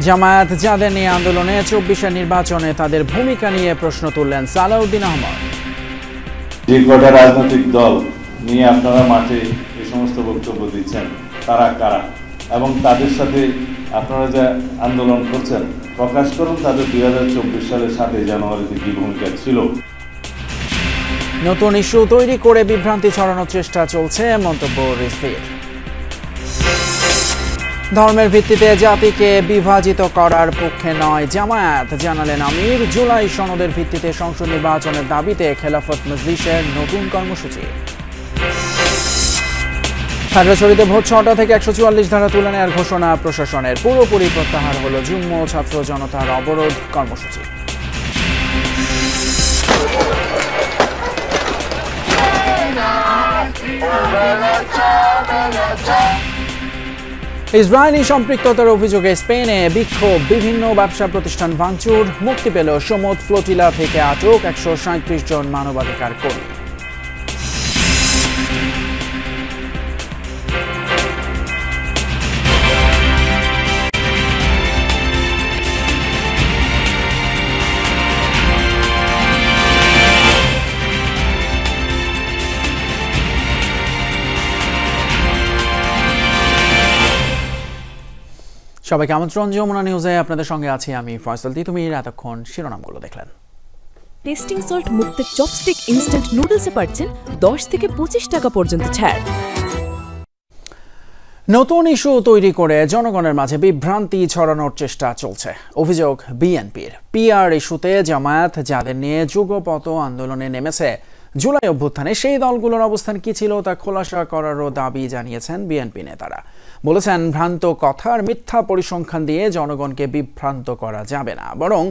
জামায়াত যাদের নিয়ে আন্দোলনে ২৪-এর নির্বাচনে তাদের ভূমিকা নিয়ে প্রশ্ন তুললেন সালাউদ্দিন আহমদ। যে কটা রাজনৈতিক দল নিয়ে আপনারা মাঠে এই সমস্ত বক্তব্য দিচ্ছেন তারা কারা এবং তাদের সাথে আপনারা যে আন্দোলন করছেন প্রকাশ করুন তাদের ২০২৪ সালের ৭ জানুয়ারিতে কি ভূমিকা ছিল। নতুন ইস্যু তৈরি করে বিভ্রান্তি ছড়ানোর চেষ্টা চলছে, মন্তব্য রিজভীর। ধর্মের ভিত্তিতে জাতিকে বিভাজিত করার পক্ষে নয় জামায়াত, জানালেন আমির। জুলাই সনদের ভিত্তিতে সংসদ নির্বাচনের দাবিতে খেলাফত মজলিসের নতুন কর্মসূচি। খাগড়াছড়িতে ভোর ৬টা থেকে ১৪৪ ধারা তুলে নেওয়ার ঘোষণা প্রশাসনের। পুরোপুরি প্রত্যাহার হলো যুগ্ম ছাত্র জনতার অবরোধ কর্মসূচি। ইসরায়েলি সম্পৃক্ততার অভিযোগে স্পেনে বিক্ষোভ, বিভিন্ন ব্যবসা প্রতিষ্ঠান ভাঙচুর। মুক্তি পেল সমুদ্র ফ্লোটিলা থেকে আটক ১৩৭ জন মানবাধিকার কর্মী। সবাইকে আমন্ত্রণ যমুনা নিউজে, আপনাদের সঙ্গে আছি আমি ফয়সাল তিতুমির। এতক্ষণ শিরোনামগুলো দেখলেন। টেস্টিং সল্ট মুক্ত চপস্টিক ইনস্ট্যান্ট নুডলসে পাচ্ছেন ১০ থেকে ২৫ টাকা পর্যন্ত ছাড়। নতুন ইস্যু তৈরি করে জনগণের মাঝে বিভ্রান্তি ছড়ানোর চেষ্টা চলছে, অভিযোগ বিএনপির। পিআর ইস্যুতে জামায়াত যাদের নিয়ে যুগপৎ আন্দোলনে নেমেছে জুলাই অভ্যুত্থানে, সেই দলগুলোর অবস্থান কি ছিল তা খোলাসা করারও দাবি জানিয়েছেন বিএনপি নেতারা। বলেছেন, ভ্রান্ত কথার মিথ্যা পরিসংখ্যান দিয়ে জনগণকে বিভ্রান্ত করা যাবে না, বরং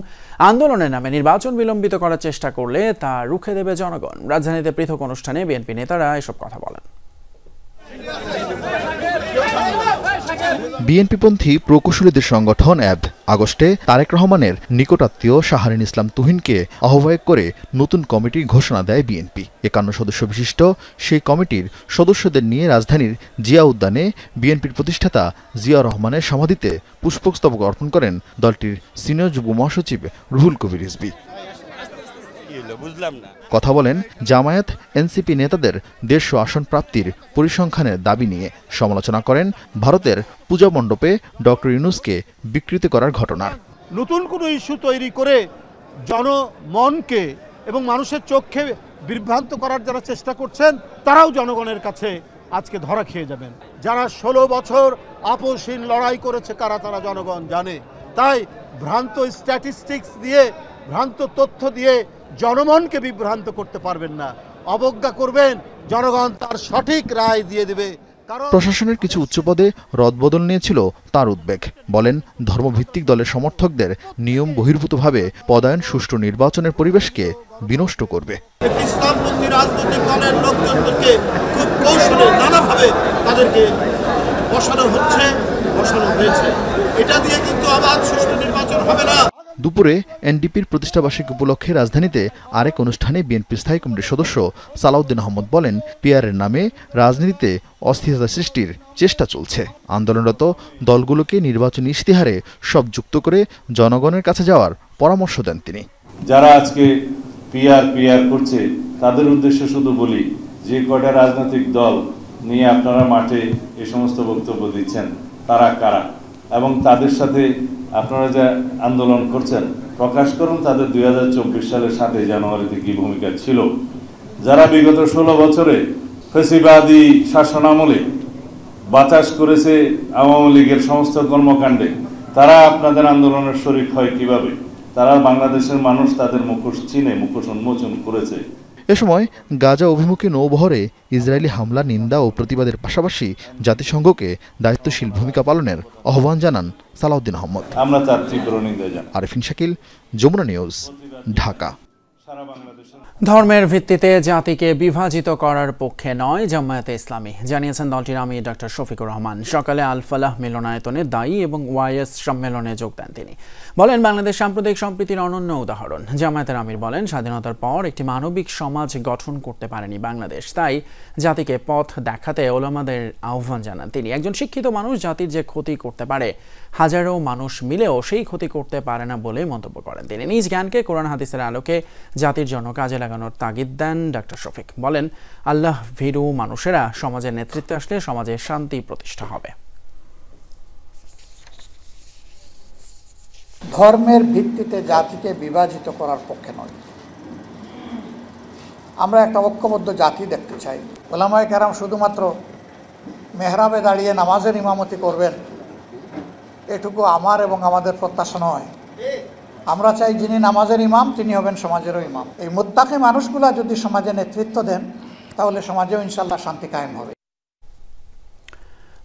আন্দোলনের নামে নির্বাচন বিলম্বিত করার চেষ্টা করলে তা রুখে দেবে জনগণ। রাজধানীতে পৃথক অনুষ্ঠানে বিএনপি নেতারা এসব কথা বলেন। বিএনপিপন্থী প্রকৌশলীদের সংগঠন অ্যাব আগস্টে তারেক রহমানের নিকটাত্মীয় শাহরিন ইসলাম তুহিনকে আহ্বায়ক করে নতুন কমিটির ঘোষণা দেয় বিএনপি। ৫১ সদস্য বিশিষ্ট সেই কমিটির সদস্যদের নিয়ে রাজধানীর জিয়া উদ্যানে বিএনপির প্রতিষ্ঠাতা জিয়া রহমানের সমাধিতে পুষ্পস্তবক অর্পণ করেন দলটির সিনিয়র যুগ্ম মহাসচিব রুহুল কবির রিজভী। কথা বলেন জামায়াত এনসিপি নেতাদের ১৫০ আসন প্রাপ্তির পরিসংখ্যানের দাবি নিয়ে। সমালোচনা করেন ভারতের পূজা মণ্ডপে ডক্টর ইউনূসকে বিকৃতি করার ঘটনার। নতুন কোনো ইস্যু তৈরি করে জনমনকে এবং মানুষের চোখে বিভ্রান্ত করার যারা চেষ্টা করছেন তারাও জনগণের কাছে আজকে ধরা খেয়ে যাবেন। যারা ১৬ বছর আপোষহীন লড়াই করেছে কারা, তারা জনগণ জানে। তাই ভ্রান্ত স্ট্যাটিস্টিক্স দিয়ে, ভ্রান্ত তথ্য দিয়ে জনমনকে বিভ্রান্ত করতে পারবেন না। অবজ্ঞা করবেন, জনগণ তার সঠিক রায় দিয়ে দেবে। প্রশাসনের কিছু উচ্চপদে রদবদল নিয়েছিল তার উদ্বেগ। বলেন, ধর্মভিত্তিক দলের সমর্থকদের নিয়ম বহির্ভূতভাবে পদায়ন সুষ্ঠু নির্বাচনের পরিবেশকে বিনষ্ট করবে। ইসলামপন্থী রাজনৈতিক দলের লোকজনদেরকে খুব কৌশলে নানাভাবে তাদেরকে বসানো হয়েছে। এটা দিয়ে কিন্তু আবার সুষ্ঠু নির্বাচন হবে না। দুপুরে এনডিপির প্রতিষ্ঠাবার্ষিকী উপলক্ষে রাজধানীতে আরেক অনুষ্ঠানে বিএনপির স্থায়ী কমিটির সদস্য সালাউদ্দিন আহমদ বলেন, পিআরের নামে রাজনীতিতে অস্থিরতা সৃষ্টির চেষ্টা চলছে। আন্দোলনরত দলগুলোকে নির্বাচনী ইশতেহারে সব যুক্ত করে জনগণের কাছে যাওয়ার পরামর্শ দেন তিনি। যারা আজকে পিআর করছে তাদের উদ্দেশ্যে শুধু বলি, যে কটা রাজনৈতিক দল নিয়ে আপনারা মাঠে এই সমস্ত বক্তব্য দিচ্ছেন তারা কারা এবং তাদের সাথে আপনারা যে আন্দোলন করছেন প্রকাশ করুন তাদের ২০২৪ সালের ৭ জানুয়ারিতে কি ভূমিকা ছিল। যারা বিগত ১৬ বছরে ফ্যাসিবাদী শাসনামলে বাতাস করেছে আওয়ামী লীগের সমস্ত কর্মকাণ্ডে, তারা আপনাদের আন্দোলনের শরিক হয় কিভাবে? তারা বাংলাদেশের মানুষ তাদের মুখোশ চিনে মুখোশ উন্মোচন করেছে। এ সময় গাজা অভিমুখী নৌবহরে ইসরায়েলি হামলা নিন্দা ও প্রতিবাদের পাশাপাশি জাতিসংঘকে দায়িত্বশীল ভূমিকা পালনের আহ্বান জানান সালাউদ্দিন আহমদ। আমরা তার তীব্র নিন্দা জানাই। আরেফিন শাকিল, যমুনা নিউজ, ঢাকা। ধর্মের ভিত্তিতে জাতিকে বিভাজিত করার পক্ষে নয় জামায়াতে ইসলামী, জানিয়েছেন দলটির আমির ডক্টর শফিকুর রহমান। সকালে আল ফালাহ মিলনায়তনে দায়ী এবং ওয়াইএস সম্মেলনে যোগ দেন তিনি। বলেন, বাংলাদেশ সাম্প্রদায়িক সম্প্রীতির অনন্য উদাহরণ। জামায়াতের আমির বলেন, স্বাধীনতার পর একটি মানবিক সমাজ গঠন করতে পারেনি বাংলাদেশ, তাই জাতিকে পথ দেখাতে ওলামাদের আহ্বান জানান তিনি। একজন শিক্ষিত মানুষ জাতির যে ক্ষতি করতে পারে, হাজারো মানুষ মিলেও সেই ক্ষতি করতে পারে না বলে মন্তব্য করেন তিনি। নিজ জ্ঞানকে কোরআন হাদিসের আলোকে জাতির জন্য কাজে লাগানোর তাগিদ দেন ডক্টর শফিক। বলেন, আল্লাহ ভীরু মানুষেরা সমাজের নেতৃত্বে আসলে সমাজে শান্তি প্রতিষ্ঠা হবে। ধর্মের ভিত্তিতে জাতিকে বিভাজিত করার পক্ষে নয়। আমরা একটা ঐক্যবদ্ধ জাতি দেখতে চাই। ওলামায়ে কেরাম শুধুমাত্র মেহরাবে দাঁড়িয়ে নামাজের ইমামতি করবেন, এটুকু আমার এবং আমাদের প্রত্যাশা নয়। আমরা চাই যিনি নামাজের ইমাম তিনি হবেন সমাজেরও ইমাম। এই মুত্তাকি মানুষগুলা যদি সমাজে নেতৃত্ব দেন তাহলে সমাজেও ইনশাল্লাহ শান্তি কায়েম হবে।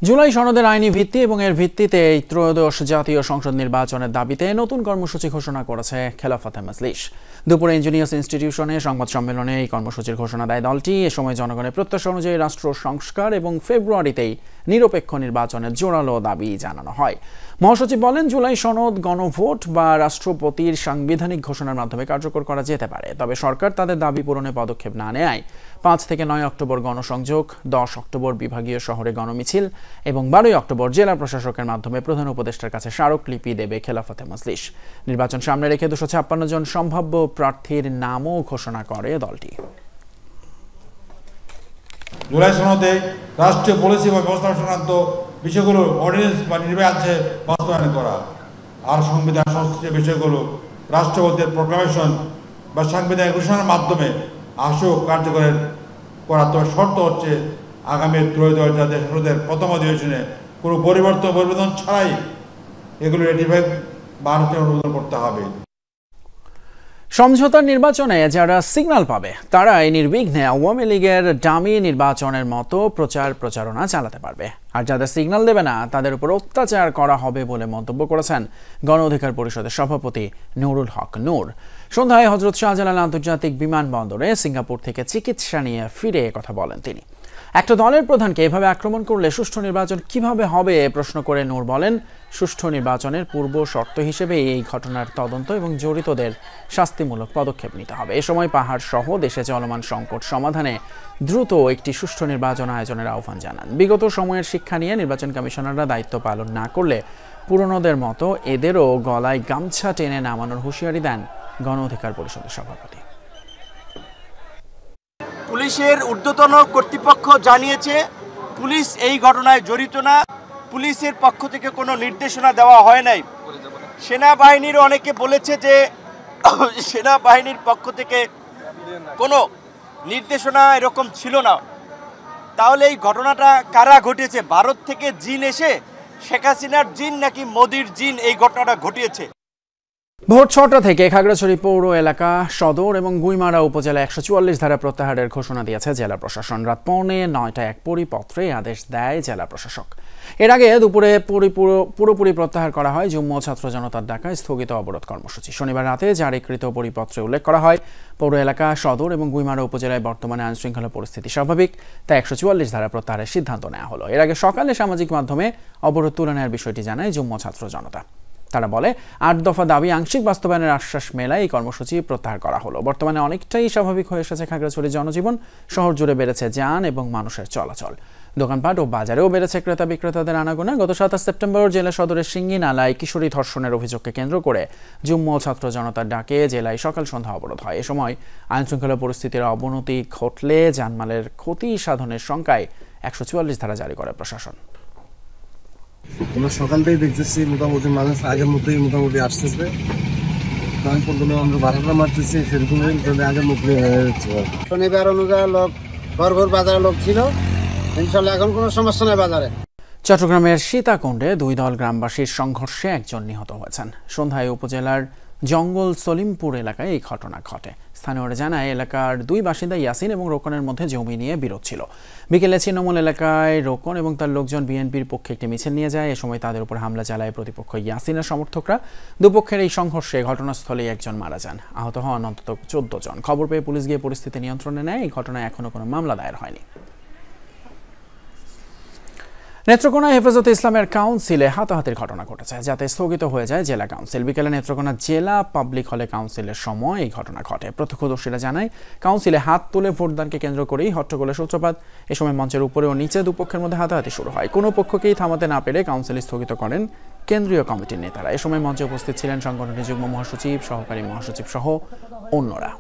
জুলাই সনদের আইনি ভিত্তি এবং এর ভিত্তিতে ত্রয়োদশ জাতীয় সংসদ নির্বাচনের দাবিতে নতুন কর্মসূচি ঘোষণা করেছে খেলাফতে মজলিস। দুপুরে ইঞ্জিনিয়ার্স ইনস্টিটিউশনে সংবাদ সম্মেলনে এই কর্মসূচির ঘোষণা দেয় দলটি। এ সময় জনগণের প্রত্যাশা অনুযায়ী রাষ্ট্র সংস্কার এবং ফেব্রুয়ারিতেই নিরপেক্ষ নির্বাচনের জোরালো দাবি জানানো হয়। মহাসচিব বলেন, জুলাই সনদ গণভোট বা রাষ্ট্রপতির সাংবিধানিক ঘোষণার মাধ্যমে কার্যকর করা যেতে পারে, তবে সরকার তাদের দাবি পূরণে পদক্ষেপ না নেয় 5 থেকে 9 অক্টোবর গণসংযোগ, 10 অক্টোবর বিভাগীয় শহরে গণমিছিল এবং 12 অক্টোবর জেলা প্রশাসকের মাধ্যমে প্রধান উপদেষ্টার কাছে স্মারকলিপি দেবে খেলাফতে মজলিস। নির্বাচন সামনে রেখে 256 জন সম্ভাব্য প্রার্থীর নামও ঘোষণা করে দলটি। জুলাই সনদে রাষ্ট্রীয় পলিসি বা ব্যবস্থা সংক্রান্ত বিষয়গুলো অর্ডিন্যান্স বা নির্বাহী আছে বাস্তবায়ন করা, আর সংবিধান সংশ্লিষ্ট বিষয়গুলো রাষ্ট্রপতির প্রোক্লামেশন বা সাংবিধানিক ঘোষণার মাধ্যমে আশু কার্যকরের করা। তো শর্ত হচ্ছে আগামী ত্রয়োদশ জাতীয় সংসদের প্রথম অধিবেশনে কোনো পরিবর্তন ছাড়াই এগুলো রেটিফাই বা অনুমোদন করতে হবে। সমঝোতার নির্বাচনে যারা সিগন্যাল পাবে তারাই নির্বিঘ্নে আওয়ামী লীগের ডামি নির্বাচনের মতো প্রচারণা চালাতে পারবে, আর যাদের সিগন্যাল দেবে না তাদের উপর অত্যাচার করা হবে বলে মন্তব্য করেছেন গণ অধিকার পরিষদের সভাপতি নুরুল হক নূর। সন্ধ্যায় হযরত শাহজালাল আন্তর্জাতিক বিমানবন্দরে সিঙ্গাপুর থেকে চিকিৎসা নিয়ে ফিরে কথা বলেন তিনি। একটা দলের প্রধানকে এভাবে আক্রমণ করলে সুষ্ঠু নির্বাচন কিভাবে হবে প্রশ্ন করে নূর বলেন, সুষ্ঠু নির্বাচনের পূর্ব শর্ত হিসেবে এই ঘটনার তদন্ত এবং জড়িতদের শাস্তিমূলক পদক্ষেপ নিতে হবে। এ সময় পাহাড় সহ দেশে চলমান সংকট সমাধানে দ্রুত একটি সুষ্ঠু নির্বাচন আয়োজনের আহ্বান জানান। বিগত সময়ের শিক্ষা নিয়ে নির্বাচন কমিশনাররা দায়িত্ব পালন না করলে পুরনোদের মতো এদেরও গলায় গামছা টেনে নামানোর হুঁশিয়ারি দেন গণ অধিকার পরিষদের সভাপতি। পুলিশের ঊর্ধ্বতন কর্তৃপক্ষ জানিয়েছে পুলিশ এই ঘটনায় জড়িত না, পুলিশের পক্ষ থেকে কোনো নির্দেশনা দেওয়া হয় নাই। সেনাবাহিনীর অনেকে বলেছে যে সেনাবাহিনীর পক্ষ থেকে কোনো নির্দেশনা এরকম ছিল না। তাহলে এই ঘটনাটা কারা ঘটিয়েছে? ভারত থেকে জিন এসে শেখ হাসিনার জিন নাকি মোদির জিন এই ঘটনাটা ঘটিয়েছে? ভোর 6টা থেকে খাগড়াছড়ি পৌর এলাকা, সদর এবং গুইমারা উপজেলা 144 ধারা প্রত্যাহারের ঘোষণা দিয়েছে জেলা প্রশাসন। রাত 8:45 এক পরিপত্রে আদেশ দেয় জেলা প্রশাসক। এর আগে দুপুরে পুরোপুরি প্রত্যাহার করা হয় যুগ্ম ছাত্র জনতার ডাকা স্থগিত অবরোধ কর্মসূচি। শনিবার রাতে জারিকৃত পরিপত্রে উল্লেখ করা হয়, পৌর এলাকা, সদর এবং গুইমারা উপজেলায় বর্তমানে আইনশৃঙ্খলা পরিস্থিতি স্বাভাবিক, তাই 144 ধারা প্রত্যাহারের সিদ্ধান্ত নেওয়া হলো। এর আগে সকালে সামাজিক মাধ্যমে অবরোধ তুলে নেওয়ার বিষয়টি জানায় যুগ্ম ছাত্র জনতা। তারা বলে, 8 দফা দাবি আংশিক বাস্তবায়নের আশ্বাস মেলায় এই কর্মসূচি প্রত্যাহার করা হলো। বর্তমানে অনেকটাই স্বাভাবিক হয়ে এসেছে খাগড়াছড়ির জনজীবন, শহর জুড়ে বেড়েছে যান এবং মানুষের চলাচল। দোকানপাট ও বাজারেও বেড়েছে ক্রেতা বিক্রেতাদের আনাগোনা। গত 27 সেপ্টেম্বর জেলা সদরের সিঙ্গি নালায় কিশোরী ধর্ষণের অভিযোগকে কেন্দ্র করে যুগ্ম ছাত্র জনতার ডাকে জেলায় সকাল সন্ধ্যা অবরোধ হয়। এ সময় আইনশৃঙ্খলা পরিস্থিতির অবনতি ঘটলে জানমালের ক্ষতি সাধনের শঙ্কায় 144 ধারা জারি করে প্রশাসন। আমরা সকালটাই দেখতেছি মোটামুটি মানুষ আগের মতোই মোটামুটি আসতেছে। আমরা ভাড়াটা মারতেছি সেরকমই আগের মতোই হয়ে যাচ্ছে। শনিবার অনুযায়ী লোক ঘর বাজারে লোক ছিল, ইনশাল্লাহ এখন কোনো সমস্যা নেই বাজারে। চট্টগ্রামের সীতাকুণ্ডে 2 দল গ্রামবাসীর সংঘর্ষে একজন নিহত হয়েছেন। সন্ধ্যায় উপজেলার জঙ্গল সলিমপুর এলাকায় এই ঘটনা ঘটে। স্থানীয়রা জানায় এলাকার দুই বাসিন্দা ইয়াসিন এবং রোকনের মধ্যে জমি নিয়ে বিরোধ ছিল। বিকেলে ছিন্নমূল এলাকায় রোকন এবং তার লোকজন বিএনপির পক্ষে একটি মিছিল নিয়ে যায়। এ সময় তাদের উপর হামলা চালায় প্রতিপক্ষ ইয়াসিনের সমর্থকরা। দুপক্ষের এই সংঘর্ষে ঘটনাস্থলেই একজন মারা যান, আহত হন অন্তত 14 জন। খবর পেয়ে পুলিশ গিয়ে পরিস্থিতি নিয়ন্ত্রণে নেয়। এই ঘটনায় এখনো কোনো মামলা দায়ের হয়নি। নেত্রকোনা হেফাজতে ইসলামের কাউন্সিলে হাতাহাতির ঘটনা ঘটেছে, যাতে স্থগিত হয়ে যায় জেলা কাউন্সিল। বিকেলে নেত্রকোনা জেলা পাবলিক হলে কাউন্সিলের সময় এই ঘটনা ঘটে। প্রত্যক্ষদর্শীরা জানায় কাউন্সিলে হাত তুলে ভোটদানকে কেন্দ্র করেই হট্টগোলের সূত্রপাত। এ সময় মঞ্চের উপরে ও নিচে দুপক্ষের মধ্যে হাতাহাতি শুরু হয়। কোনো পক্ষকেই থামাতে না পেরে কাউন্সিল স্থগিত করেন কেন্দ্রীয় কমিটির নেতারা। এ সময় মঞ্চে উপস্থিত ছিলেন সংগঠনের যুগ্ম মহাসচিব, সহকারী মহাসচিব সহ অন্যরা।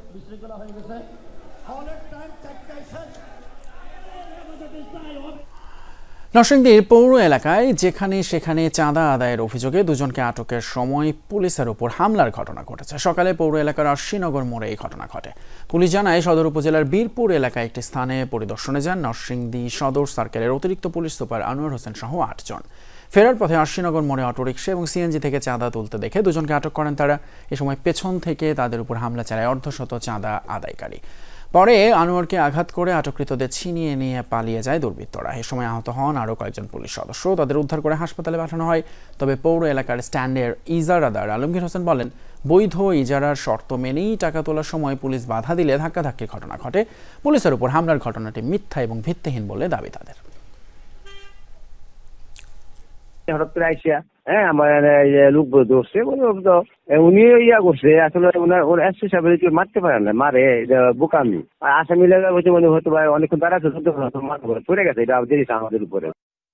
নরসিংদীর পৌর এলাকায় যেখানে সেখানে চাঁদা আদায়ের অভিযোগে দুজনকে আটকের সময় পুলিশের উপর হামলার ঘটনা ঘটেছে। সকালে পৌর এলাকার আশিনগর মোড়ে এই ঘটনা ঘটে। পুলিশ জানায় সদর উপজেলার বীরপুর এলাকায় একটি স্থানে পরিদর্শনে যান নরসিংদী সদর সার্কেলের অতিরিক্ত পুলিশ সুপার আনোয়ার হোসেন সহ 8 জন। ফেরার পথে আশিনগর মোড়ে অটোরিকশা এবং সিএনজি থেকে চাঁদা তুলতে দেখে দুজনকে আটক করেন তারা। এ সময় পেছন থেকে তাদের উপর হামলা চালায় অর্ধশত চাঁদা আদায়কারী। পরে আনোয়ারকে আঘাত করে আটককৃতদের ছিনিয়ে নিয়ে পালিয়ে যায় দুর্বৃত্তরা। এ সময় আহত হন আরও কয়েকজন পুলিশ সদস্য। তাদের উদ্ধার করে হাসপাতালে পাঠানো হয়। তবে পৌর এলাকার স্ট্যান্ডের ইজারাদার আলমগীর হোসেন বলেন, বৈধ ইজারার শর্ত মেনেই টাকা তোলার সময় পুলিশ বাধা দিলে ধাক্কাধাক্কির ঘটনা ঘটে। পুলিশের উপর হামলার ঘটনাটি মিথ্যা এবং ভিত্তিহীন বলে দাবি তাদের। হঠাৎ করে আইসিয়া আমার লোক ধরছে, উনি ইয়া করছে আসলে ওর এসপি সাহেব মারতে পারেন না, মারে বোকামি আসামি লাগা হচ্ছে মানে হয়তো অনেকক্ষণ দাঁড়াচ্ছে পড়ে গেছে, এটা দিয়েছে আমাদের উপরে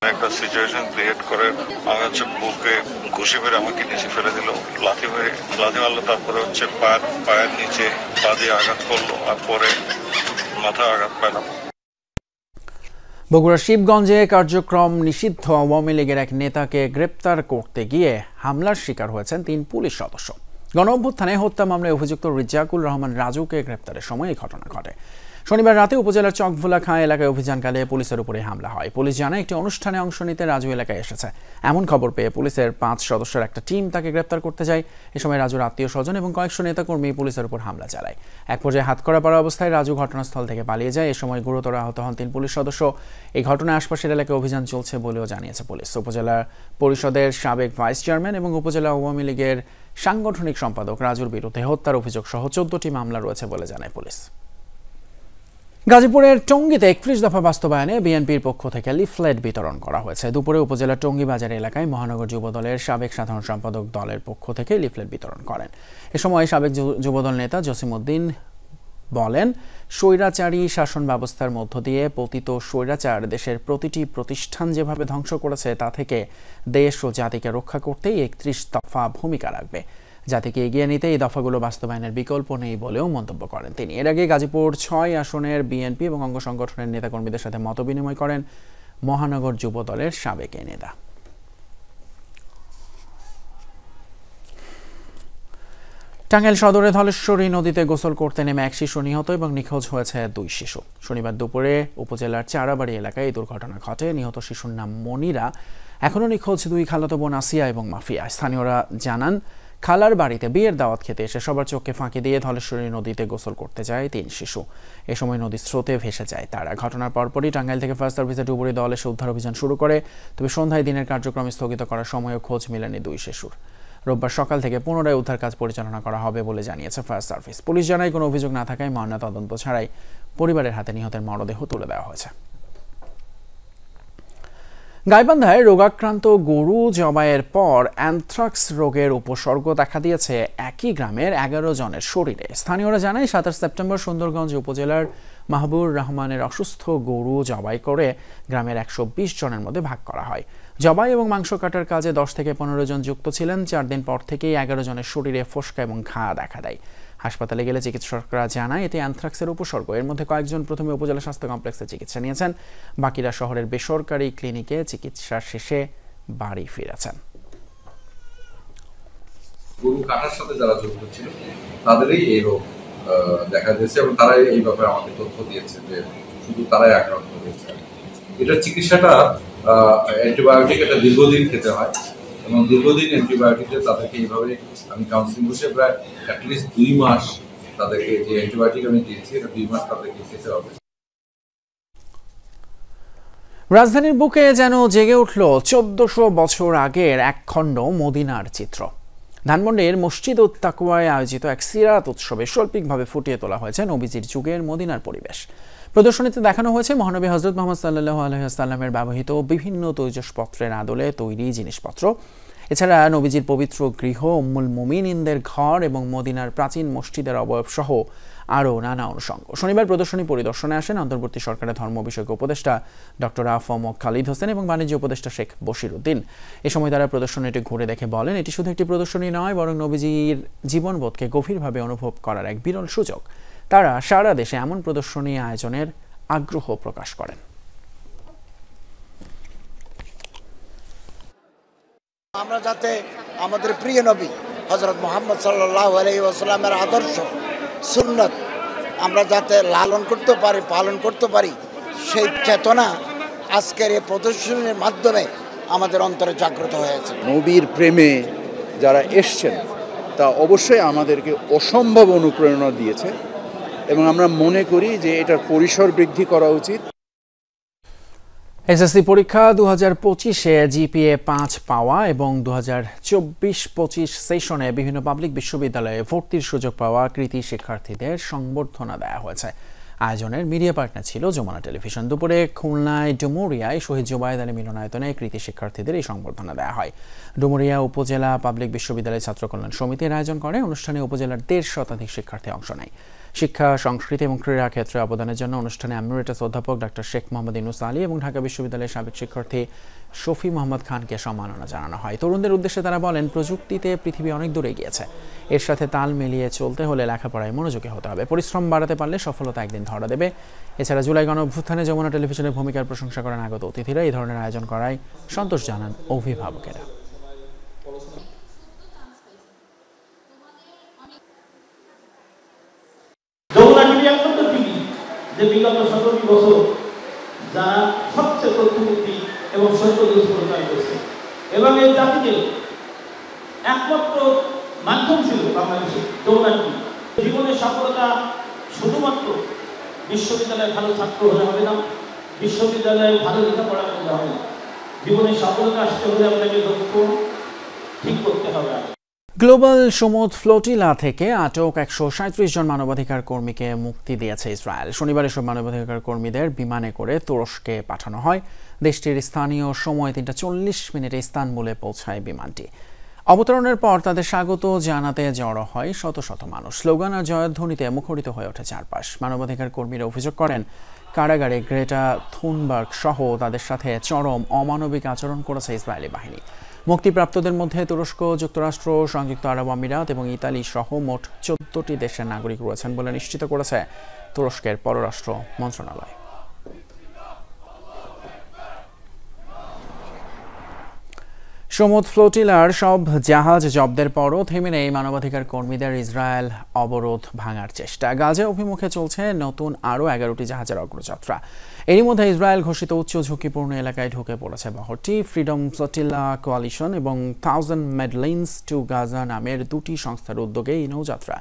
একটা সিচুয়েশন ক্রিয়েট করে। আমি হচ্ছে বুকে ঘুষি মেরে আমাকে নিচে ফেলে দিল, লাথি মারলো, তারপরে হচ্ছে পায়ের নিচে পা দিয়ে আঘাত করলো, আর পরে মাথায় আঘাত পেলাম। বগুড়ার শিবগঞ্জে কার্যক্রম নিষিদ্ধ আওয়ামী লীগের এক নেতাকে গ্রেপ্তার করতে গিয়ে হামলার শিকার হয়েছেন 3 পুলিশ সদস্য। গণঅভ্যুত্থানে হত্যা মামলায় অভিযুক্ত রিজাকুল রহমান রাজুকে গ্রেপ্তারের সময় এই ঘটনা ঘটে। শনিবার রাতে উপজেলার চকভোলা খাঁ এলাকায় অভিযানকালে পুলিশের উপরে হামলা হয়। পুলিশ জানায় একটি অনুষ্ঠানে অংশ নিতে রাজু এলাকায় এসেছে। এমন খবর পেয়ে পুলিশের 5 সদস্যের একটা টিম তাকে গ্রেপ্তার করতে যায়। এ সময় রাজুর আত্মীয় স্বজন এবং কয়েকশো নেতাকর্মী পুলিশের উপর হামলা চালায়। এক পর্যায়ে হাতকড়া পড়া অবস্থায় রাজু ঘটনাস্থল থেকে পালিয়ে যায়। এ সময় গুরুতর আহত হন 3 পুলিশ সদস্য। এই ঘটনায় আশপাশের এলাকায় অভিযান চলছে বলেও জানিয়েছে পুলিশ। উপজেলা পরিষদের সাবেক ভাইস চেয়ারম্যান এবং উপজেলা আওয়ামী লীগের সাংগঠনিক সম্পাদক রাজুর বিরুদ্ধে হত্যার অভিযোগ সহ 14টি মামলা রয়েছে বলে জানায় পুলিশ। গাজীপুরের টঙ্গীতে 31 দফা বাস্তবায়নে বিএনপির পক্ষ থেকে লিফলেট বিতরণ করা হয়েছে। দুপুরে উপজেলার টঙ্গী বাজার এলাকায় মহানগর যুবদলের সাবেক সাধারণ সম্পাদক দলের পক্ষ থেকে লিফলেট বিতরণ করেন। এ সময় সাবেক যুবদল নেতা জসিমউদ্দিন বলেন, স্বৈরাচারী শাসন ব্যবস্থার মধ্য দিয়ে পতিত স্বৈরাচার দেশের প্রতিটি প্রতিষ্ঠান যেভাবে ধ্বংস করেছে তা থেকে দেশ ও জাতিকে রক্ষা করতেই 31 দফা ভূমিকা রাখবে। জাতিকে এগিয়ে নিতে এই দফাগুলো বাস্তবায়নের বিকল্প নেই বলেও মন্তব্য করেন তিনি। এর আগে গাজীপুর 6 আসনের বিএনপি এবং অঙ্গ সংগঠনের নেতাকর্মীদের সাথে মতবিনিময় করেন মহানগর যুব দলের সাবেক এই নেতা। টাঙ্গাইল সদরে ধলেশ্বরী নদীতে গোসল করতে নেমে এক শিশু নিহত এবং নিখোঁজ হয়েছে 2 শিশু। শনিবার দুপুরে উপজেলার চারাবাড়ি এলাকায় এই দুর্ঘটনা ঘটে। নিহত শিশুর নাম মনিরা। এখনও নিখোঁজ 2 খালাতো বোন আসিয়া এবং মাফিয়া। স্থানীয়রা জানান, খালার বাড়িতে বিয়ের দাওয়াত খেতে এসে সবার চোখে ফাঁকি দিয়ে ধলেশ্বরী নদীতে গোসল করতে যায় 3 শিশু। এ সময় নদীর স্রোতে ভেসে যায় তারা। ঘটনার পরপরই টাঙ্গাইল থেকে ফায়ার সার্ভিসের ডুবুরি দল এসে উদ্ধার অভিযান শুরু করে। তবে সন্ধ্যায় দিনের কার্যক্রম স্থগিত করার সময়ও খোঁজ মেলেনি 2 শিশুর। রোববার সকাল থেকে পুনরায় উদ্ধার কাজ পরিচালনা করা হবে বলে জানিয়েছে ফায়ার সার্ভিস। পুলিশ জানায় কোনো অভিযোগ না থাকায় ময়নাতদন্ত ছাড়াই পরিবারের হাতে নিহতের মরদেহ তুলে দেওয়া হয়েছে। গাইবান্ধায় রোগাক্রান্ত গরু জবাইয়ের পর অ্যানথ্রাক্স রোগের উপসর্গ দেখা দিয়েছে একই গ্রামের 11 জনের শরীরে। স্থানীয়রা জানায় 27 সেপ্টেম্বর সুন্দরগঞ্জ উপজেলার মাহবুর রহমানের অসুস্থ গরু জবাই করে গ্রামের 120 জনের মধ্যে ভাগ করা হয়। জবাই এবং মাংস কাটার কাজে 10 থেকে 15 জন যুক্ত ছিলেন। 4 দিন পর থেকেই 11 জনের শরীরে ফোসকা এবং ঘা দেখা দেয়। হাসপাতালে গেলে চিকিৎসকরা জানায় এটি অ্যানথ্রাক্সের উপসর্গ। এর মধ্যে কয়েকজন প্রথমে উপজেলা স্বাস্থ্য কমপ্লেক্সে চিকিৎসা নিয়েছেন, বাকিরা শহরের বেসরকারি ক্লিনিকে চিকিৎসা শেষে বাড়ি ফিরেছেন। গরু কাটার সাথে যারা যুক্ত ছিল তাদেরই এই রোগ দেখা দিয়েছে এবং তারাই এই ব্যাপারে আমাদের তথ্য দিয়েছে যে শুধু তারাই আক্রান্ত হয়েছে। এটার চিকিৎসাটা অ্যান্টিবায়োটিক এটা দীর্ঘদিন খেতে হয় এবং দীর্ঘদিন অ্যান্টিবায়োটিকে তাদেরকে এইভাবে আমি কাউন্সিলিং বসে প্রায় অ্যাটলিস্ট 2 মাস তাদেরকে যে অ্যান্টিবায়োটিক আমি দিয়েছি এটা 2 মাস তাদেরকে খেতে হবে। রাজধানীর বুকে যেন জেগে উঠল 1400 বছর আগের এক খণ্ড মদিনার চিত্র। ধানমন্ডির মসজিদ উত তাকওয়ায় আয়োজিত এক সিরাত উৎসবে শৈল্পিকভাবে ফুটিয়ে তোলা হয়েছে নবীজির যুগের মদিনার পরিবেশ। প্রদর্শনীতে দেখানো হয়েছে মহানবী হযরত মুহাম্মদ সাল্লাল্লাহু আলাইহি ওয়াসাল্লামের ব্যবহৃত বিভিন্ন তৈজসপত্রের আদলে তৈরি জিনিসপত্র। এছাড়া নবীজির পবিত্র গৃহ উম্মুল মুমিনিনদের ঘর এবং মদিনার প্রাচীন মসজিদের অবয়ব সহ আরও নানা অনুষঙ্গ। শনিবার প্রদর্শনী পরিদর্শনে আসেন অন্তর্বর্তী সরকারের ধর্ম বিষয়ক উপদেষ্টা ডক্টর আফম খালিদ হোসেন এবং বাণিজ্য উপদেষ্টা শেখ বশির উদ্দিন। এ সময় তারা প্রদর্শনীটি ঘুরে দেখে বলেন, এটি শুধু একটি প্রদর্শনী নয়, বরং নবীজির জীবনবোধকে গভীরভাবে অনুভব করার এক বিরল সুযোগ। তারা সারা দেশে এমন প্রদর্শনী আয়োজনের আগ্রহ প্রকাশ করেন। আমরা যাতে আমাদের প্রিয় নবী হযরত মুহাম্মদ সাল্লাল্লাহু আলাইহি ওয়াসাল্লামের আদর্শ সুন্নাত আমরা যাতে লালন করতে পারি, পালন করতে পারি, সেই চেতনা আজকের এই প্রদর্শনীর মাধ্যমে আমাদের অন্তরে জাগ্রত হয়েছে। নবীর প্রেমে যারা এসছেন তা অবশ্যই আমাদেরকে অসম্ভব অনুপ্রেরণা দিয়েছে এবং আমরা মনে করি যে এটার পরিসর বৃদ্ধি করা উচিত। এসএসসি পরীক্ষা 2025-এ জিপিএ 5 পাওয়া এবং 2024-25 সেশনে বিভিন্ন পাবলিক বিশ্ববিদ্যালয়ে ভর্তির সুযোগ পাওয়া কৃতি শিক্ষার্থীদের সংবর্ধনা দেওয়া হয়েছে। আয়োজনের মিডিয়া পার্টনার ছিল যমুনা টেলিভিশন। দুপুরে খুলনায় ডুমুরিয়ায় শহীদ জুবায়েদ আলী মিলনায়তনে কৃতি শিক্ষার্থীদের এই সংবর্ধনা দেওয়া হয়। ডুমুরিয়া উপজেলা পাবলিক বিশ্ববিদ্যালয় ছাত্র কল্যাণ সমিতির আয়োজন করে। অনুষ্ঠানে উপজেলার 150 শতাধিক শিক্ষার্থী অংশ নেয়। শিক্ষা, সংস্কৃতি এবং ক্রীড়া ক্ষেত্রে অবদানের জন্য অনুষ্ঠানে এমিরেটাস অধ্যাপক ডক্টর শেখ মোহাম্মদ ইউনুস আলী এবং ঢাকা বিশ্ববিদ্যালয়ের সাবেক শিক্ষার্থী শফি মোহাম্মদ খানকে সম্মাননা জানানো হয়। তরুণদের উদ্দেশ্যে তারা বলেন, প্রযুক্তিতে পৃথিবী অনেক দূরে গিয়েছে, এর সাথে তাল মিলিয়ে চলতে হলে লেখাপড়ায় মনোযোগী হতে হবে। পরিশ্রম বাড়াতে পারলে সফলতা একদিন ধরা দেবে। এছাড়া জুলাই গণঅভ্যুত্থানে যমুনা টেলিভিশনের ভূমিকার প্রশংসা করেন আগত অতিথিরা। এই ধরনের আয়োজন করায় সন্তোষ জানান অভিভাবকেরা। যে বিগত 17 বছর যারা সবচেয়ে তথ্যভিত্তিক এবং সত্য নিউজ প্রচার করছে এবং এই জাতিকে একমাত্র মাধ্যম ছিল বাংলাদেশে যমুনা টিভি। জীবনের সফলতা শুধুমাত্র বিশ্ববিদ্যালয়ে ভালো ছাত্র হলে হবে না, বিশ্ববিদ্যালয়ে ভালো লেখাপড়া করলে হবে না। জীবনের সফলতা আসতে হলে আপনাকে লক্ষ্য ঠিক করতে হবে। গ্লোবাল সমুদ ফ্লোটিলা থেকে আটক 137 জন মানবাধিকার কর্মীকে মুক্তি দিয়েছে ইসরায়েল। শনিবার এসব মানবাধিকার কর্মীদের বিমানে করে তুরস্কে পাঠানো হয়। দেশটির স্থানীয় সময় 3:40 ইস্তানবুলে পৌঁছায় বিমানটি। অবতরণের পর তাদের স্বাগত জানাতে জড়ো হয় শত শত মানুষ। স্লোগান আর জয়ধ্বনিতে মুখরিত হয়ে ওঠে চারপাশ। মানবাধিকার কর্মীরা অভিযোগ করেন, কারাগারে গ্রেটা থুনবার্গ সহ তাদের সাথে চরম অমানবিক আচরণ করেছে ইসরায়েলি বাহিনী। মুক্তিপ্রাপ্তদের মধ্যে তুরস্ক, যুক্তরাষ্ট্র, সংযুক্ত আরব আমিরাত এবং ইতালি সহ মোট 14টি দেশের নাগরিক রয়েছেন বলে নিশ্চিত করেছে তুরস্কের পররাষ্ট্র মন্ত্রণালয়। সমুদ ফ্লোটিলার সব জাহাজ জব্দের পরও থেমে নেই মানবাধিকার কর্মীদের ইসরায়েল অবরোধ ভাঙার চেষ্টা। গাজা অভিমুখে চলছে নতুন আরও 11টি জাহাজের অগ্রযাত্রা। এরই মধ্যে ইসরায়েল ঘোষিত উচ্চ ঝুঁকিপূর্ণ এলাকায় ঢুকে পড়েছে বহরটি। ফ্রিডম ফ্লোটিলা কোয়ালিশন এবং 1000 মেডলিনস টু গাজা নামের দুটি সংস্থার উদ্যোগে এই নৌযাত্রা।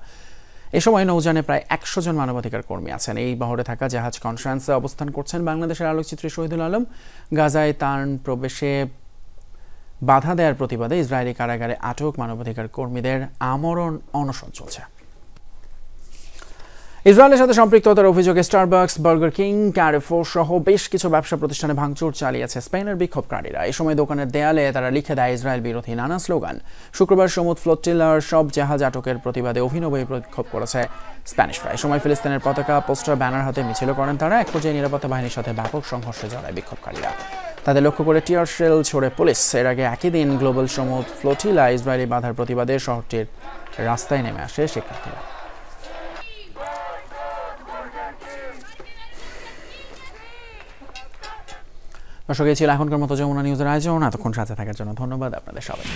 এ সময় নৌযানে প্রায় 100 জন মানবাধিকার কর্মী আছেন। এই বহরে থাকা জাহাজ কনফারেন্সে অবস্থান করছেন বাংলাদেশের আলোকচিত্রী শহীদুল আলম। গাজায় তার প্রবেশে বাধা দেওয়ার প্রতিবাদে ইসরায়েলি কারাগারে আটক মানবাধিকার কর্মীদের আমরণ অনশন চলছে। ইসরায়েলের সাথে সম্পৃক্ততার অভিযোগে স্টারবাকস, বার্গার কিং, ক্যারিফোর সহ বেশ কিছু ব্যবসা প্রতিষ্ঠানে ভাঙচুর চালিয়েছে স্পেনের বিক্ষোভকারীরা। এই সময় দোকানের দেয়ালে তারা লিখে দেয় ইসরায়েল বিরোধী নানা স্লোগান। শুক্রবার সমুদ ফ্লোটিলার সব জাহাজ আটকের প্রতিবাদে অভিনব বিক্ষোভ করেছে স্প্যানিশরা। এই সময় ফিলিস্তিনের পতাকা, পোস্টার, ব্যানার হাতে মিছিল করেন তারা। এক পর্যায়ে নিরাপত্তা বাহিনীর সাথে ব্যাপক সংঘর্ষে জড়ায় বিক্ষোভকারীরা। তাদের লক্ষ্য করে টিয়ার শেল ছোড়ে পুলিশ। এর আগে একই দিন গ্লোবাল সমুদ ফ্লোটিলা ইসরায়েলি বাধার প্রতিবাদে শহরটির রাস্তায় নেমে আসে শিক্ষার্থীরা। দর্শক, এই ছিল এখনকার মতো যমুনা নিউজের আয়োজন। এতক্ষণ সাথে থাকার জন্য ধন্যবাদ আপনাদের সবাই।